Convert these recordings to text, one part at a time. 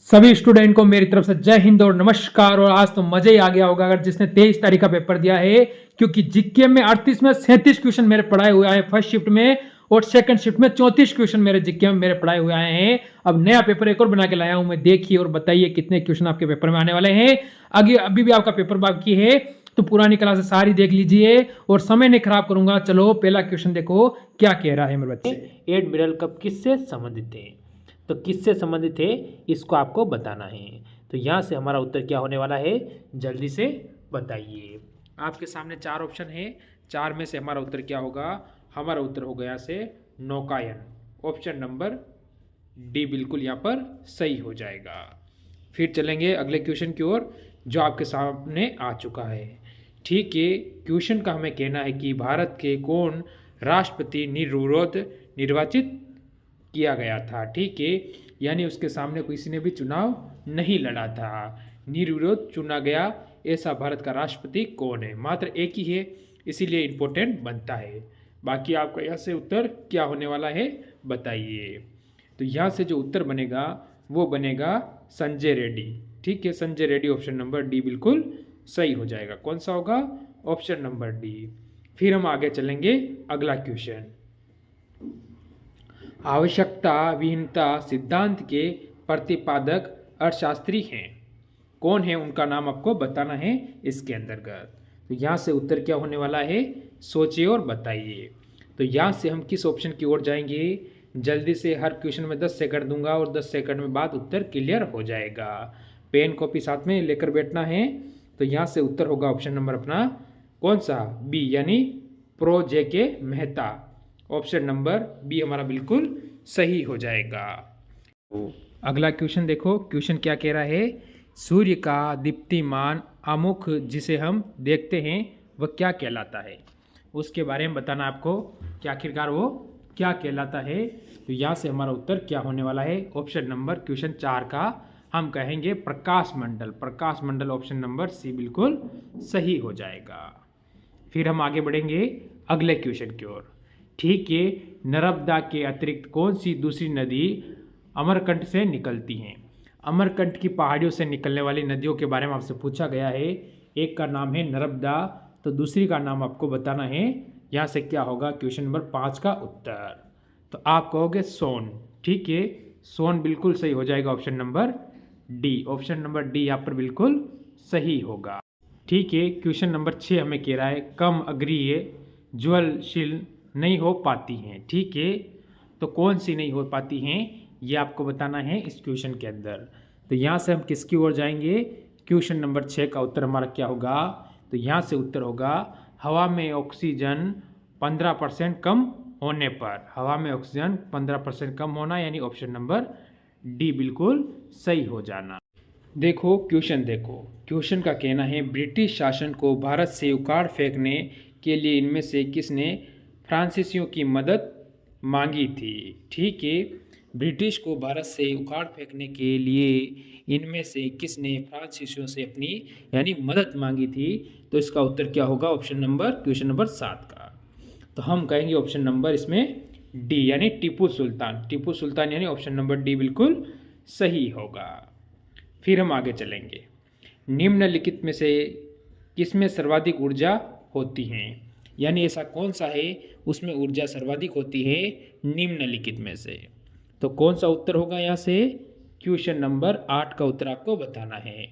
सभी स्टूडेंट को मेरी तरफ से जय हिंद और नमस्कार। और आज तो मजा ही आ गया होगा अगर जिसने 23 तारीख का पेपर दिया है, क्योंकि जीके में 38 में 37 क्वेश्चन मेरे पढ़ाए हुए आए फर्स्ट शिफ्ट में, और सेकंड शिफ्ट में 34 क्वेश्चन मेरे जीके में मेरे पढ़ाए हुए आए हैं। अब नया पेपर एक और बना के लाया हूं मैं, देखिए और बताइए कितने क्वेश्चन आपके पेपर में आने वाले हैं। आगे अभी भी आपका पेपर बाकी है तो पुरानी क्लास सारी देख लीजिए और समय नहीं खराब करूंगा। चलो पहला क्वेश्चन देखो क्या कह रहा है मेरे बच्चे। एडमिरल कप किससे संबंधित है? तो किससे संबंधित है इसको आपको बताना है। तो यहाँ से हमारा उत्तर क्या होने वाला है, जल्दी से बताइए। आपके सामने चार ऑप्शन है, चार में से हमारा उत्तर क्या होगा? हमारा उत्तर होगा यहाँ से नौकायन। ऑप्शन नंबर डी बिल्कुल यहाँ पर सही हो जाएगा। फिर चलेंगे अगले क्वेश्चन की ओर जो आपके सामने आ चुका है। ठीक है, क्वेश्चन का हमें कहना है कि भारत के कौन राष्ट्रपति निर्विरोध निर्वाचित किया गया था। ठीक है, यानी उसके सामने किसी ने भी चुनाव नहीं लड़ा था, निर्विरोध चुना गया ऐसा भारत का राष्ट्रपति कौन है? मात्र एक ही है, इसीलिए इंपॉर्टेंट बनता है। बाकी आपका यहाँ से उत्तर क्या होने वाला है बताइए। तो यहाँ से जो उत्तर बनेगा वो बनेगा संजय रेड्डी। ठीक है, Sanjay Reddy option number D बिल्कुल सही हो जाएगा। कौन सा होगा? Option number D. फिर हम आगे चलेंगे अगला क्वेश्चन। आवश्यकता विहीनता सिद्धांत के प्रतिपादक अर्थशास्त्री हैं, कौन है? उनका नाम आपको बताना है इसके अंतर्गत। तो यहाँ से उत्तर क्या होने वाला है, सोचिए और बताइए। तो यहाँ से हम किस ऑप्शन की ओर जाएंगे? जल्दी से, हर क्वेश्चन में 10 सेकंड दूंगा और 10 सेकंड में बाद उत्तर क्लियर हो जाएगा। पेन कॉपी साथ में लेकर बैठना है। तो यहाँ से उत्तर होगा ऑप्शन नंबर अपना कौन सा? बी, यानी प्रो जे के मेहता। ऑप्शन नंबर बी हमारा बिल्कुल सही हो जाएगा। तो अगला क्वेश्चन देखो, क्वेश्चन क्या कह रहा है? सूर्य का दीप्तिमान आमुख जिसे हम देखते हैं वह क्या कहलाता है? उसके बारे में बताना आपको कि आखिरकार वो क्या कहलाता है। तो यहाँ से हमारा उत्तर क्या होने वाला है? ऑप्शन नंबर क्वेश्चन 4 का हम कहेंगे प्रकाश मंडल। प्रकाश मंडल ऑप्शन नंबर सी बिल्कुल सही हो जाएगा। फिर हम आगे बढ़ेंगे अगले क्वेश्चन की ओर। ठीक है, नर्मदा के अतिरिक्त कौन सी दूसरी नदी अमरकंटक से निकलती हैं? अमरकंटक की पहाड़ियों से निकलने वाली नदियों के बारे में आपसे पूछा गया है। एक का नाम है नर्मदा, तो दूसरी का नाम आपको बताना है। यहाँ से क्या होगा क्वेश्चन नंबर 5 का उत्तर? तो आप कहोगे सोन। ठीक है, सोन बिल्कुल सही हो जाएगा। Option number D, option number D यहाँ पर बिल्कुल सही होगा। ठीक है, क्वेश्चन नंबर 6 हमें कह रहा है कम अग्रिय ज्वलनशील नहीं हो पाती हैं। ठीक है, तो कौन सी नहीं हो पाती हैं ये आपको बताना है इस क्वेश्चन के अंदर। तो यहाँ से हम किसकी ओर जाएंगे? क्वेश्चन नंबर 6 का उत्तर हमारा क्या होगा? तो यहाँ से उत्तर होगा हवा में ऑक्सीजन 15% कम होने पर। हवा में ऑक्सीजन 15% कम होना, यानी ऑप्शन नंबर डी बिल्कुल सही हो जाना। देखो क्वेश्चन, देखो क्वेश्चन का कहना है ब्रिटिश शासन को भारत से उखाड़ फेंकने के लिए इनमें से किसने फ्रांसीसियों की मदद मांगी थी? ठीक है, ब्रिटिश को भारत से उखाड़ फेंकने के लिए इनमें से किसने फ्रांसीसियों से अपनी यानी मदद मांगी थी? तो इसका उत्तर क्या होगा? ऑप्शन नंबर क्वेश्चन नंबर 7 का। तो हम कहेंगे ऑप्शन नंबर इसमें डी, यानी टीपू सुल्तान। टीपू सुल्तान यानी ऑप्शन नंबर डी बिल्कुल सही होगा। फिर हम आगे चलेंगे। निम्नलिखित में से किसमें सर्वाधिक ऊर्जा होती है? यानी ऐसा कौन सा है उसमें ऊर्जा सर्वाधिक होती है निम्नलिखित में से? तो कौन सा उत्तर होगा? यहाँ से क्वेश्चन नंबर 8 का उत्तर आपको बताना है।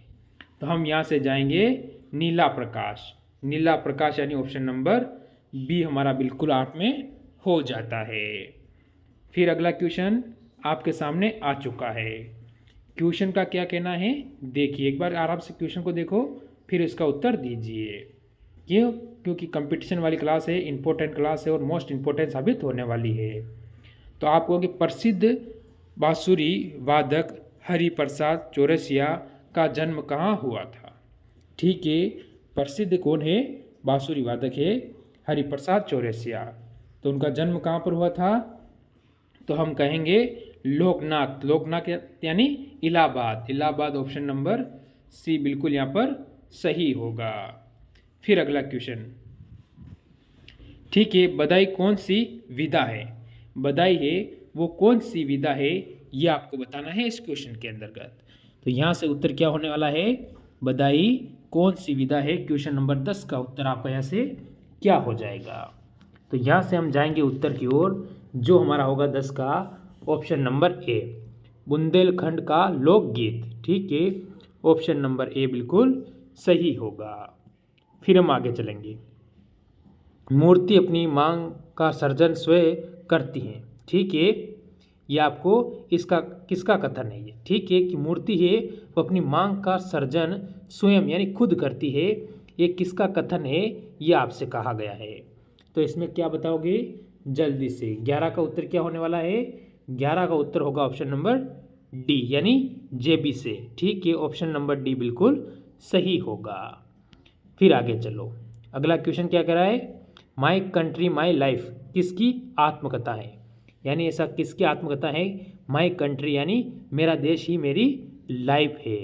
तो हम यहाँ से जाएंगे नीला प्रकाश। नीला प्रकाश यानी ऑप्शन नंबर बी हमारा बिल्कुल 8 में हो जाता है। फिर अगला क्वेश्चन आपके सामने आ चुका है। क्वेश्चन का क्या कहना है देखिए, एक बार आराम से क्वेश्चन को देखो फिर इसका उत्तर दीजिए। क्यों? क्योंकि कंपटीशन वाली क्लास है, इंपॉर्टेंट क्लास है और मोस्ट इंपॉर्टेंट साबित होने वाली है। तो आप कहोगे प्रसिद्ध बांसुरी वादक हरिप्रसाद चौरसिया का जन्म कहाँ हुआ था? ठीक है, प्रसिद्ध कौन है बांसुरी वादक है? हरिप्रसाद चौरसिया। तो उनका जन्म कहाँ पर हुआ था? तो हम कहेंगे लोकनाथ। लोकनाथ यानी Allahabad. Allahabad option number C बिल्कुल यहाँ पर सही होगा। फिर अगला क्वेश्चन। ठीक है, बधाई कौन सी विधा है? बधाई है वो कौन सी विधा है ये आपको बताना है इस क्वेश्चन के अंतर्गत। तो यहाँ से उत्तर क्या होने वाला है, बदाई कौन सी विधा है। क्वेश्चन नंबर 10 का उत्तर आपका यहाँ से क्या हो जाएगा। तो यहाँ से हम जाएंगे उत्तर की ओर, जो हमारा होगा 10 का ऑप्शन नंबर ए, बुंदेलखंड का लोकगीत। ठीक है, ऑप्शन नंबर ए बिल्कुल सही होगा। फिर हम आगे चलेंगे। मूर्ति अपनी मांग का सर्जन स्वयं करती हैं। ठीक है, ये आपको इसका किसका कथन है ये। ठीक है, कि मूर्ति है वो अपनी मांग का सर्जन स्वयं यानी खुद करती है, ये किसका कथन है ये आपसे कहा गया है। तो इसमें क्या बताओगे जल्दी से। 11 का उत्तर क्या होने वाला है, 11 का उत्तर होगा ऑप्शन नंबर डी यानी जेबी से। ठीक है, ऑप्शन नंबर डी बिल्कुल सही होगा। फिर आगे चलो, अगला क्वेश्चन क्या कह रहा है, माई कंट्री माई लाइफ किसकी आत्मकथा है, यानी ऐसा किसकी आत्मकथा है, माई कंट्री यानी मेरा देश ही मेरी लाइफ है।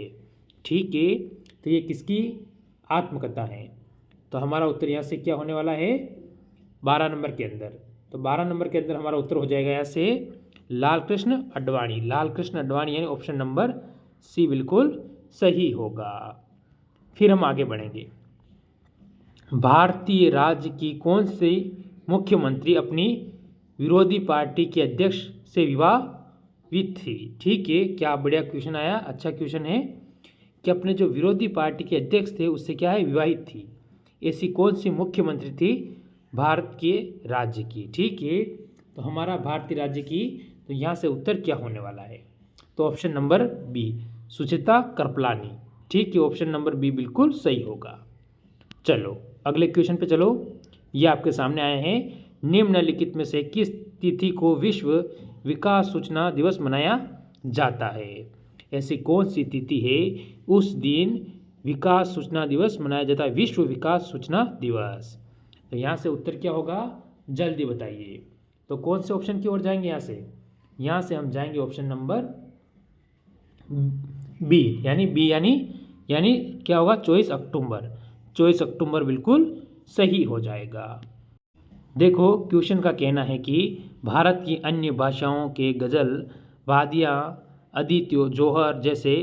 ठीक है, तो ये किसकी आत्मकथा है। तो हमारा उत्तर यहाँ से क्या होने वाला है 12 नंबर के अंदर। तो 12 नंबर के अंदर हमारा उत्तर हो जाएगा यहाँ से लाल कृष्ण अडवाणी। लाल कृष्ण अडवाणी यानी ऑप्शन नंबर सी बिल्कुल सही होगा। फिर हम आगे बढ़ेंगे। भारतीय राज्य की कौन सी मुख्यमंत्री अपनी विरोधी पार्टी के अध्यक्ष से विवाहित थी। ठीक है, क्या बढ़िया क्वेश्चन आया, अच्छा क्वेश्चन है कि अपने जो विरोधी पार्टी के अध्यक्ष थे उससे क्या है विवाहित थी। ऐसी कौन सी मुख्यमंत्री थी भारत के राज्य की। ठीक है, तो हमारा भारतीय राज्य की, तो यहाँ से उत्तर क्या होने वाला है, तो option number B Suchitra Kripalani. ठीक है, ऑप्शन नंबर बी बिल्कुल सही होगा। चलो अगले क्वेश्चन पे चलो, ये आपके सामने आए हैं, निम्नलिखित में से किस तिथि को विश्व विकास सूचना दिवस मनाया जाता है। ऐसी कौन सी तिथि है उस दिन विकास सूचना दिवस मनाया जाता है, विश्व विकास सूचना दिवस। तो यहाँ से उत्तर क्या होगा जल्दी बताइए। तो कौन से ऑप्शन की ओर जाएंगे, यहाँ से हम जाएंगे ऑप्शन नंबर बी यानी क्या होगा 24 अक्टूबर। 24 अक्टूबर बिल्कुल सही हो जाएगा। देखो क्वेश्चन का कहना है कि भारत की अन्य भाषाओं के गज़ल वादियाँ अदित्यो जोहर जैसे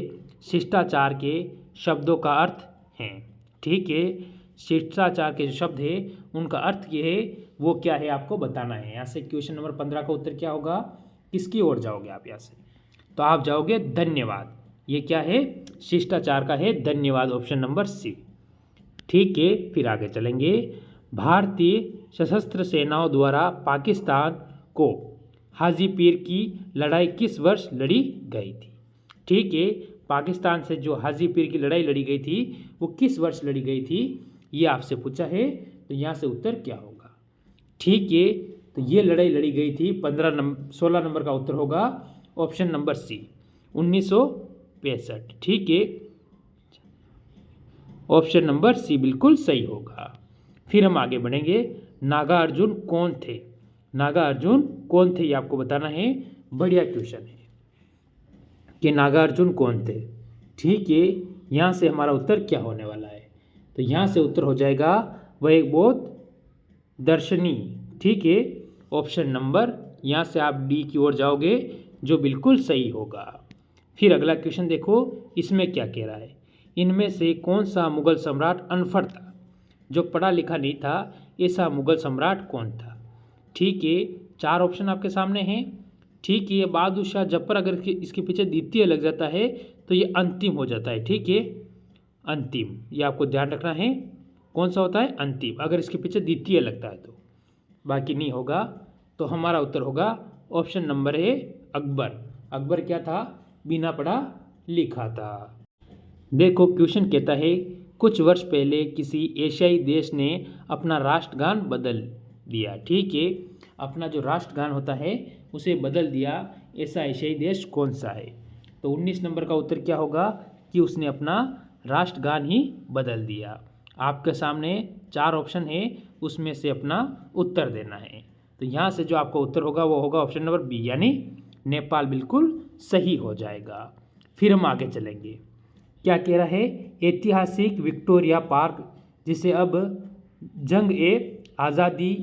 शिष्टाचार के शब्दों का अर्थ हैं। ठीक है, शिष्टाचार के जो शब्द है उनका अर्थ ये है, वो क्या है आपको बताना है। यहाँ से क्वेश्चन नंबर 15 का उत्तर क्या होगा, किसकी ओर जाओगे आप यहाँ से, तो आप जाओगे धन्यवाद। ये क्या है शिष्टाचार का है धन्यवाद, ऑप्शन नंबर सी। ठीक है, फिर आगे चलेंगे। भारतीय सशस्त्र सेनाओं द्वारा पाकिस्तान को हाजीपीर की लड़ाई किस वर्ष लड़ी गई थी। ठीक है, पाकिस्तान से जो हाजीपीर की लड़ाई लड़ी गई थी वो किस वर्ष लड़ी गई थी, ये आपसे पूछा है। तो यहाँ से उत्तर क्या होगा। ठीक है, तो ये लड़ाई लड़ी गई थी 16 नंबर का उत्तर होगा ऑप्शन नंबर सी 1965। ठीक है, ऑप्शन नंबर सी बिल्कुल सही होगा। फिर हम आगे बढ़ेंगे। नागार्जुन कौन थे, नागार्जुन कौन थे ये आपको बताना है। बढ़िया क्वेश्चन है कि नागार्जुन कौन थे। ठीक है, यहाँ से हमारा उत्तर क्या होने वाला है, तो यहाँ से उत्तर हो जाएगा वह एक बहुत दर्शनी। ठीक है, ऑप्शन नंबर यहाँ से आप डी की ओर जाओगे जो बिल्कुल सही होगा। फिर अगला क्वेश्चन देखो, इसमें क्या कह रहा है, इनमें से कौन सा मुगल सम्राट अनपढ़ था, जो पढ़ा लिखा नहीं था, ऐसा मुगल सम्राट कौन था। ठीक है, 4 ऑप्शन आपके सामने हैं। ठीक है, बहादुर शाह जफर अगर इसके पीछे द्वितीय लग जाता है तो ये अंतिम हो जाता है। ठीक है, अंतिम, ये आपको ध्यान रखना है, कौन सा होता है अंतिम, अगर इसके पीछे द्वितीय लगता है तो, बाकी नहीं होगा। तो हमारा उत्तर होगा option number A Akbar. Akbar क्या था, बिना पढ़ा लिखा था। देखो क्वेश्चन कहता है कुछ वर्ष पहले किसी एशियाई देश ने अपना राष्ट्रगान बदल दिया। ठीक है, अपना जो राष्ट्रगान होता है उसे बदल दिया, ऐसा एशियाई देश कौन सा है। तो 19 नंबर का उत्तर क्या होगा कि उसने अपना राष्ट्रगान ही बदल दिया। आपके सामने 4 ऑप्शन है, उसमें से अपना उत्तर देना है। तो यहाँ से जो आपका उत्तर होगा वो होगा ऑप्शन नंबर बी यानी नेपाल बिल्कुल सही हो जाएगा। फिर हम आगे चलेंगे। क्या कह रहा है, ऐतिहासिक विक्टोरिया पार्क जिसे अब जंग ए आज़ादी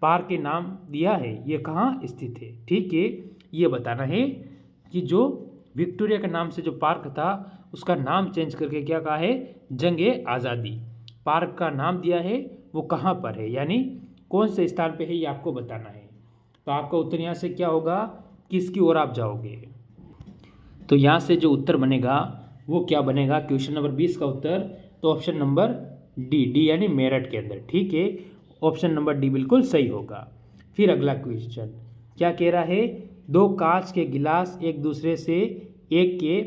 पार्क के नाम दिया है, ये कहाँ स्थित है। ठीक है, ये बताना है। कि जो विक्टोरिया के नाम से जो पार्क था उसका नाम चेंज करके क्या कहा है, जंग-ए आज़ादी। पार्क का नाम दिया है, वो कहाँ पर है, यानी कौन से स्थान पे है, ये आपको बताना है। तो आपका उत्तर यहाँ से क्या होगा, किसकी ओर आप जाओगे। तो यहाँ से जो उत्तर बनेगा वो क्या बनेगा, क्वेश्चन नंबर 20 का उत्तर, तो ऑप्शन नंबर डी यानी मेरठ के अंदर। ठीक है, ऑप्शन नंबर डी बिल्कुल सही होगा। फिर अगला क्वेश्चन क्या कह रहा है, दो कांच के गिलास एक दूसरे से एक के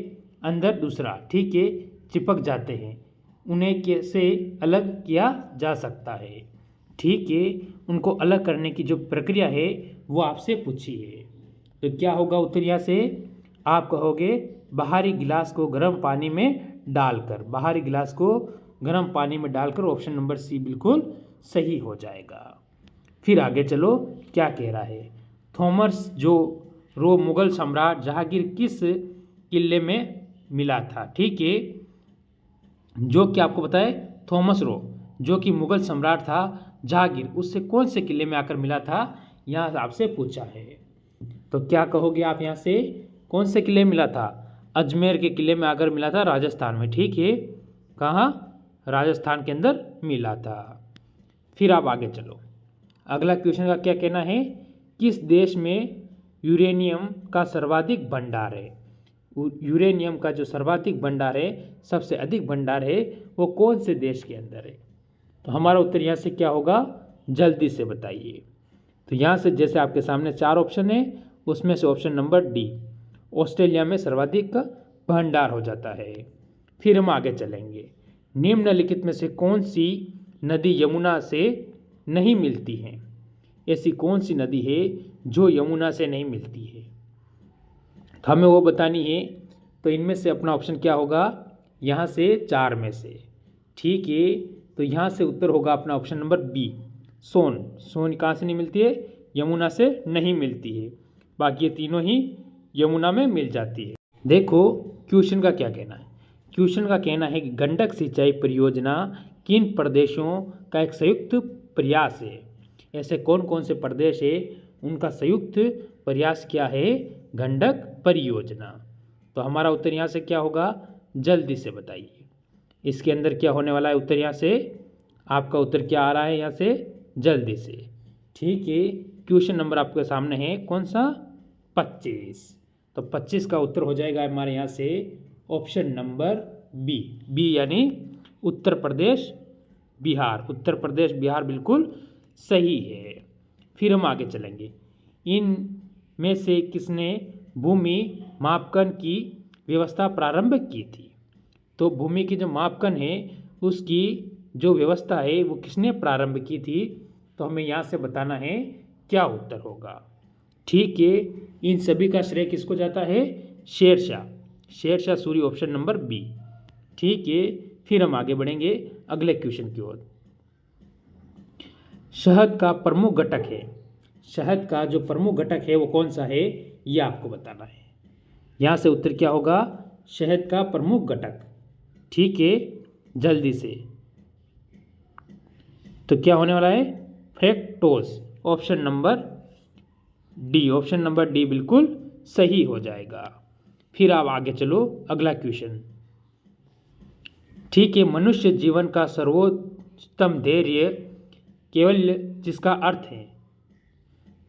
अंदर दूसरा, ठीक है, चिपक जाते हैं, उन्हें कैसे अलग किया जा सकता है। ठीक है, उनको अलग करने की जो प्रक्रिया है वो आपसे पूछी है। तो क्या होगा उत्तर यहाँ से, आप कहोगे बाहरी गिलास को गर्म पानी में डालकर, बाहरी गिलास को गर्म पानी में डालकर, ऑप्शन नंबर सी बिल्कुल सही हो जाएगा। फिर आगे चलो, क्या कह रहा है, थॉमस जो रो मुगल सम्राट जहांगीर किस किले में मिला था। ठीक है, जो कि आपको बताए थॉमस रो जो कि मुगल सम्राट था जहांगीर, उससे कौन से किले में आकर मिला था, यहाँ से आपसे पूछा है। तो क्या कहोगे आप यहाँ से, कौन से किले में मिला था, अजमेर के किले में आकर मिला था, राजस्थान में। ठीक है, कहाँ, राजस्थान के अंदर मिला था। फिर आप आगे चलो, अगला क्वेश्चन का क्या कहना है, किस देश में यूरेनियम का सर्वाधिक भंडार है। यूरेनियम का जो सर्वाधिक भंडार है, सबसे अधिक भंडार है, वो कौन से देश के अंदर है। तो हमारा उत्तर यहाँ से क्या होगा, जल्दी से बताइए। तो यहाँ से जैसे आपके सामने 4 ऑप्शन है, उसमें से ऑप्शन नंबर डी, ऑस्ट्रेलिया में सर्वाधिक भंडार हो जाता है। फिर हम आगे चलेंगे, निम्नलिखित में से कौन सी नदी यमुना से नहीं मिलती है। ऐसी कौन सी नदी है जो यमुना से नहीं मिलती है, तो हमें वो बतानी है। तो इनमें से अपना ऑप्शन क्या होगा, यहाँ से 4 में से। ठीक है, तो यहाँ से उत्तर होगा अपना ऑप्शन नंबर बी, सोन। सोन कहाँ से नहीं मिलती है, यमुना से नहीं मिलती है, बाकी ये तीनों ही यमुना में मिल जाती है। देखो क्वेश्चन का क्या कहना है, क्वेश्चन का कहना है कि गंडक सिंचाई परियोजना किन प्रदेशों का एक संयुक्त प्रयास है। ऐसे कौन कौन से प्रदेश है, उनका संयुक्त प्रयास क्या है, गंडक परियोजना। तो हमारा उत्तर यहाँ से क्या होगा, जल्दी से बताइए। इसके अंदर क्या होने वाला है उत्तर, यहाँ से आपका उत्तर क्या आ रहा है, यहाँ से जल्दी से। ठीक है, क्वेश्चन नंबर आपके सामने है कौन सा, 25। तो 25 का उत्तर हो जाएगा हमारे यहाँ से ऑप्शन नंबर बी, बी यानी उत्तर प्रदेश बिहार। उत्तर प्रदेश बिहार बिल्कुल सही है। फिर हम आगे चलेंगे, इन में से किसने भूमि मापन की व्यवस्था प्रारंभ की थी। तो भूमि की जो मापन है उसकी जो व्यवस्था है वो किसने प्रारंभ की थी, तो हमें यहाँ से बताना है क्या उत्तर होगा। ठीक है, इन सभी का श्रेय किसको जाता है, Shershah, Shershah Suri, option number B. ठीक है, फिर हम आगे बढ़ेंगे अगले क्वेश्चन की ओर। शहद का प्रमुख घटक है, शहद का जो प्रमुख घटक है वो कौन सा है, ये आपको बताना है। यहाँ से उत्तर क्या होगा, शहद का प्रमुख घटक। ठीक है, जल्दी से। तो क्या होने वाला है, fructose, option number D, option number D बिल्कुल सही हो जाएगा। फिर आप आगे चलो, अगला क्वेश्चन। ठीक है, मनुष्य जीवन का सर्वोत्तम धैर्य केवल, जिसका अर्थ है,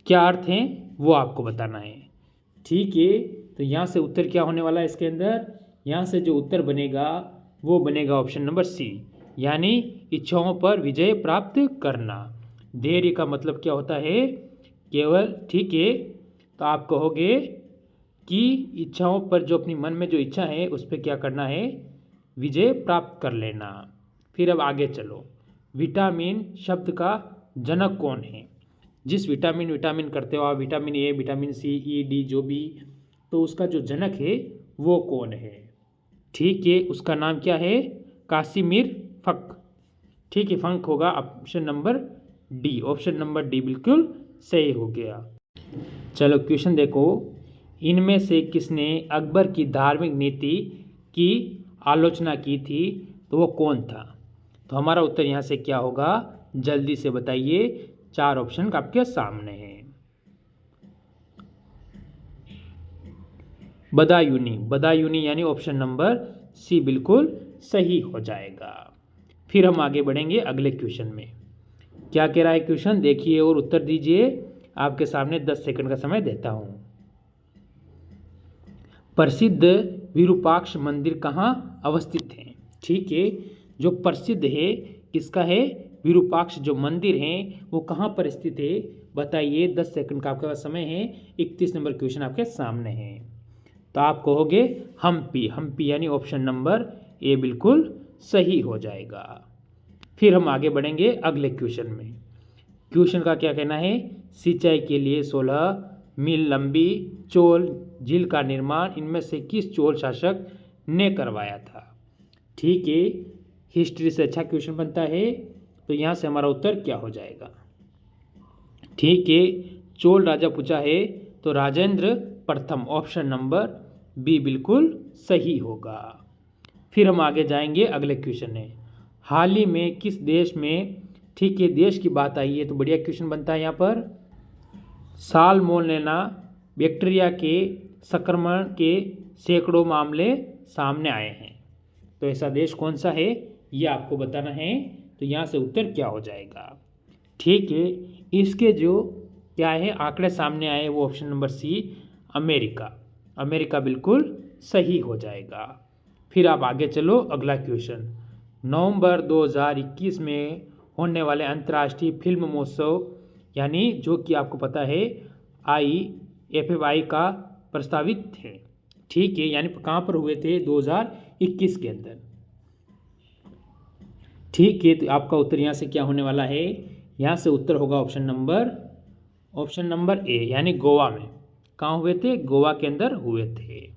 क्या अर्थ है वो आपको बताना है। ठीक है, तो यहाँ से उत्तर क्या होने वाला है इसके अंदर, यहाँ से जो उत्तर बनेगा वो बनेगा ऑप्शन नंबर सी, यानी इच्छाओं पर विजय प्राप्त करना। धैर्य का मतलब क्या होता है, केवल। ठीक है, तो आप कहोगे कि इच्छाओं पर, जो अपनी मन में जो इच्छा है उस पर क्या करना है, विजय प्राप्त कर लेना। फिर अब आगे चलो, विटामिन शब्द का जनक कौन है। जिस विटामिन करते हो आप, vitamin A, vitamin C, E, D, जो भी, तो उसका जो जनक है वो कौन है। ठीक है, उसका नाम क्या है, कासिमिर फक। ठीक है, फंक होगा option number D, option number D बिल्कुल सही हो गया। चलो क्वेश्चन देखो, इनमें से किसने अकबर की धार्मिक नीति की आलोचना की थी, तो वो कौन था। तो हमारा उत्तर यहाँ से क्या होगा, जल्दी से बताइए। 4 ऑप्शन आपके सामने हैं। बदायूनी, बदायूनी यानी ऑप्शन नंबर सी बिल्कुल सही हो जाएगा। फिर हम आगे बढ़ेंगे अगले क्वेश्चन में। क्या कह रहा है क्वेश्चन, देखिए और उत्तर दीजिए। आपके सामने 10 सेकंड का समय देता हूं। प्रसिद्ध विरूपाक्ष मंदिर कहाँ अवस्थित है? ठीक है, जो प्रसिद्ध है किसका है? विरूपाक्ष जो मंदिर है वो कहाँ पर स्थित है बताइए। 10 सेकंड का आपके पास समय है। 31 नंबर क्वेश्चन आपके सामने है। तो आप कहोगे हम्पी, हम्पी यानी ऑप्शन नंबर ए बिल्कुल सही हो जाएगा। फिर हम आगे बढ़ेंगे अगले क्वेश्चन में। क्वेश्चन का क्या कहना है, सिंचाई के लिए 16 मील लंबी चोल झील का निर्माण इनमें से किस चोल शासक ने करवाया था? ठीक है, हिस्ट्री से अच्छा क्वेश्चन बनता है, तो यहाँ से हमारा उत्तर क्या हो जाएगा? ठीक है, चोल राजा पूछा है तो राजेंद्र प्रथम, ऑप्शन नंबर बी बिल्कुल सही होगा। फिर हम आगे जाएंगे अगले क्वेश्चन है। हाल ही में किस देश में, ठीक है देश की बात आई है तो बढ़िया क्वेश्चन बनता है यहाँ पर, साल्मोनेला बैक्टीरिया के संक्रमण के सैकड़ों मामले सामने आए हैं। तो ऐसा देश कौन सा है ये आपको बताना है। तो यहाँ से उत्तर क्या हो जाएगा? ठीक है, इसके जो क्या है आंकड़े सामने आए वो option number C America, America बिल्कुल सही हो जाएगा। फिर आप आगे चलो अगला क्वेश्चन। नवंबर 2021 में होने वाले अंतर्राष्ट्रीय फिल्म महोत्सव यानी जो कि आपको पता है IFFI का प्रस्तावित है। ठीक है, यानी कहाँ पर हुए थे? 2021 के अंदर। ठीक है, तो आपका उत्तर यहाँ से क्या होने वाला है? यहाँ से उत्तर होगा ऑप्शन नंबर ए यानी गोवा में। कहाँ हुए थे? गोवा के अंदर हुए थे।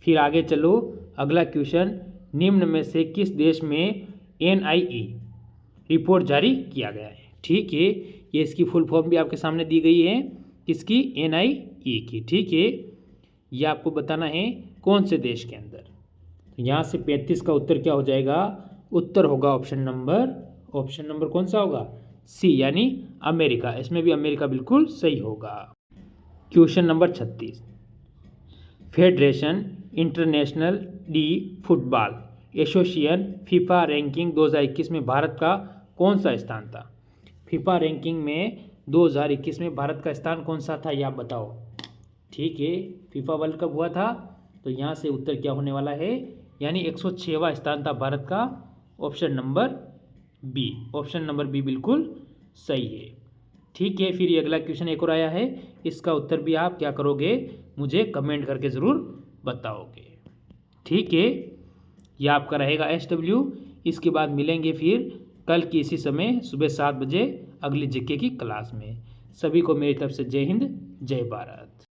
फिर आगे चलो अगला क्वेश्चन, निम्न में से किस देश में NIE रिपोर्ट जारी किया गया है? ठीक है, ये इसकी फुल फॉर्म भी आपके सामने दी गई है, किसकी? NIE की। ठीक है, ये आपको बताना है कौन से देश के अंदर। तो यहाँ से 35 का उत्तर क्या हो जाएगा? उत्तर होगा ऑप्शन नंबर कौन सा होगा? सी यानी अमेरिका। इसमें भी अमेरिका बिल्कुल सही होगा। Question number 36, federation international D football association FIFA ranking 2021 में भारत का कौन सा स्थान था? फीफा रैंकिंग में 2021 में भारत का स्थान कौन सा था ये आप बताओ। ठीक है, फीफा वर्ल्ड कप हुआ था, तो यहाँ से उत्तर क्या होने वाला है? यानी 106वां स्थान था भारत का, ऑप्शन नंबर बी बिल्कुल सही है। ठीक है, फिर ये अगला क्वेश्चन एक और आया है, इसका उत्तर भी आप क्या करोगे मुझे कमेंट करके ज़रूर बताओगे। ठीक है, ये आपका रहेगा SW। इसके बाद मिलेंगे फिर कल की इसी समय सुबह 7 बजे अगली जीके की क्लास में। सभी को मेरी तरफ से जय हिंद, जय भारत।